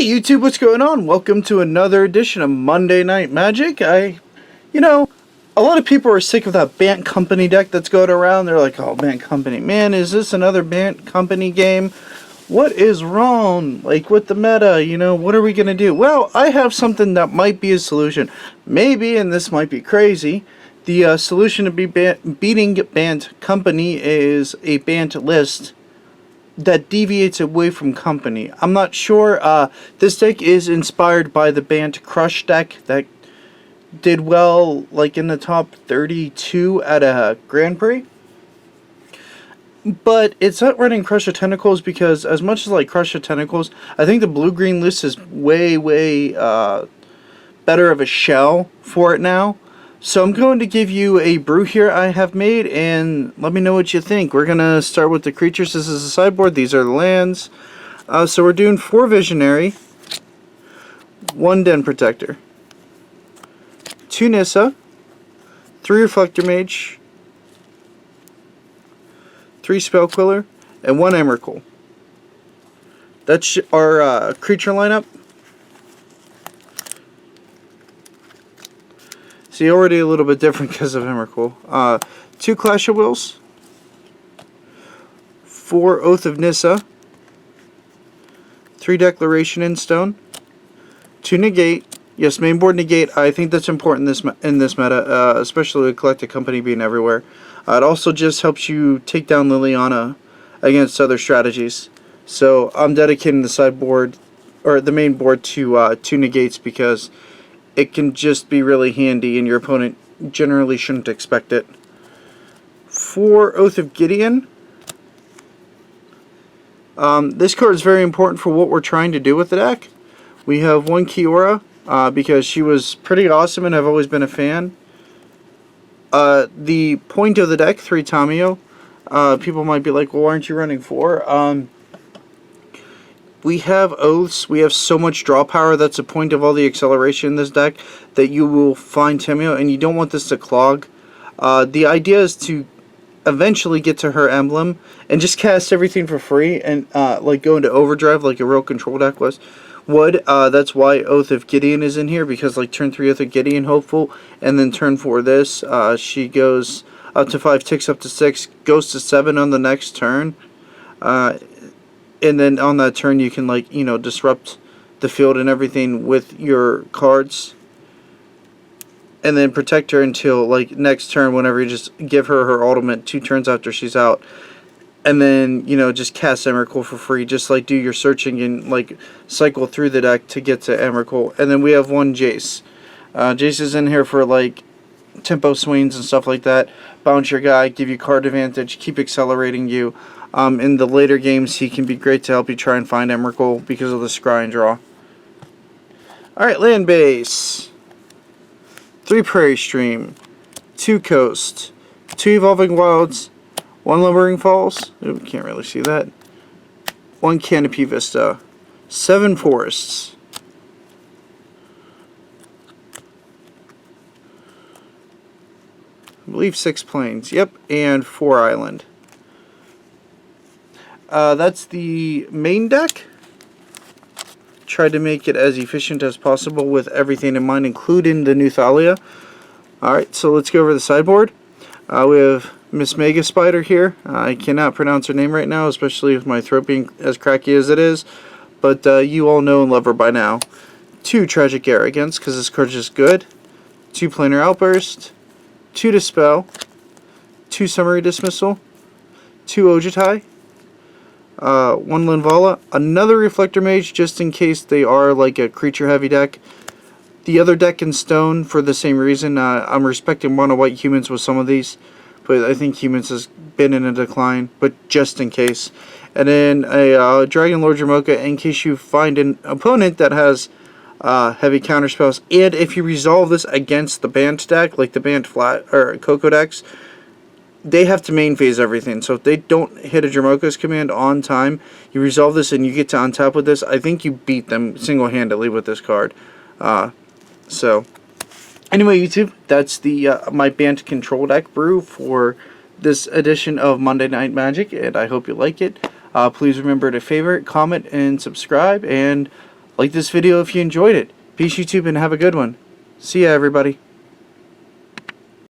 YouTube, what's going on? Welcome to another edition of Monday Night Magic. A lot of people are sick of that Bant Company deck that's going around. They're like, oh, Bant Company. Man, is this another Bant Company game? What is wrong? Like, with the meta, what are we going to do? Well, I have something that might be a solution. Maybe, and this might be crazy, the solution to beating Bant Company is a Bant list that deviates away from company. I'm not sure. This deck is inspired by the Bant Crush deck that did well, like in the top 32 at a Grand Prix. But it's not running Crush of Tentacles because, as much as like Crush of Tentacles, I think the blue-green list is way better of a shell for it now. So I'm going to give you a brew here I have made, and let me know what you think. We're going to start with the creatures. This is the sideboard. These are the lands. So we're doing 4 Visionary, 1 Den Protector, 2 Nissa, 3 Reflector Mage, 3 Spell Queller, and 1 Emrakul. That's our creature lineup. See, already a little bit different because of Emrakul. 2 Clash of Wills, 4 Oath of Nissa, 3 Declaration in Stone, 2 Negate. Yes, main board Negate. I think that's important in this meta, especially with Collected Company being everywhere. It also just helps you take down Liliana against other strategies. So I'm dedicating the sideboard, or the main board, to 2 Negates because it can just be really handy, and your opponent generally shouldn't expect it. 4 Oath of Gideon. This card is very important for what we're trying to do with the deck. We have 1 Kiora, because she was pretty awesome and I've always been a fan. The point of the deck, 3 Tamio. People might be like, well, why aren't you running 4? We have Oaths, we have so much draw power, that's the point of all the acceleration in this deck, that you will find Tamio, and you don't want this to clog. The idea is to eventually get to her emblem, and just cast everything for free, and like go into overdrive like a real control deck would. That's why Oath of Gideon is in here, because like turn 3 Oath of Gideon, hopeful, and then turn 4 this, she goes up to 5, ticks up to 6, goes to 7 on the next turn. And then on that turn you can, like, disrupt the field and everything with your cards. And then protect her until, like, next turn, whenever you just give her ultimate 2 turns after she's out. And then, just cast Emrakul for free. Just, like, do your searching and, like, cycle through the deck to get to Emrakul. And then we have 1 Jace. Jace is in here for, like, tempo swings and stuff like that. Bounce your guy, give you card advantage, keep accelerating you. In the later games, he can be great to help you try and find Emrakul because of the scry and draw. Alright, land base. 3 Prairie Stream, 2 Coast, 2 Evolving Wilds, 1 Lumbering Falls. Ooh, can't really see that. 1 Canopy Vista, 7 Forests. I believe 6 Plains. Yep, and 4 Island. That's the main deck. Tried to make it as efficient as possible with everything in mind, including the new Thalia. Alright, so let's go over the sideboard. We have Miss Mega Spider here. I cannot pronounce her name right now, especially with my throat being as cracky as it is. But you all know and love her by now. 2 Tragic Arrogance, because this card's just good. 2 Planar Outburst. 2 Dispel. 2 Summary Dismissal. 2 Ojutai. 1 Linvala, another Reflector Mage, just in case they are like a creature-heavy deck. The other deck in Stone, for the same reason. I'm respecting Mono White Humans with some of these, but I think Humans has been in a decline, but just in case. And then a Dragon Lord Jamoka, in case you find an opponent that has heavy counterspells, and if you resolve this against the Bant deck, like the Bant Flat or Coco decks, they have to main phase everything. So if they don't hit a Jamoka's command on time, you resolve this and you get to untap with this, I think you beat them single-handedly with this card. So anyway, YouTube, that's the my Bant control deck brew for this edition of Monday Night Magic, and I hope you like it. Please remember to favorite, comment, and subscribe, and Like this video if you enjoyed it. Peace YouTube and have a good one. See ya everybody.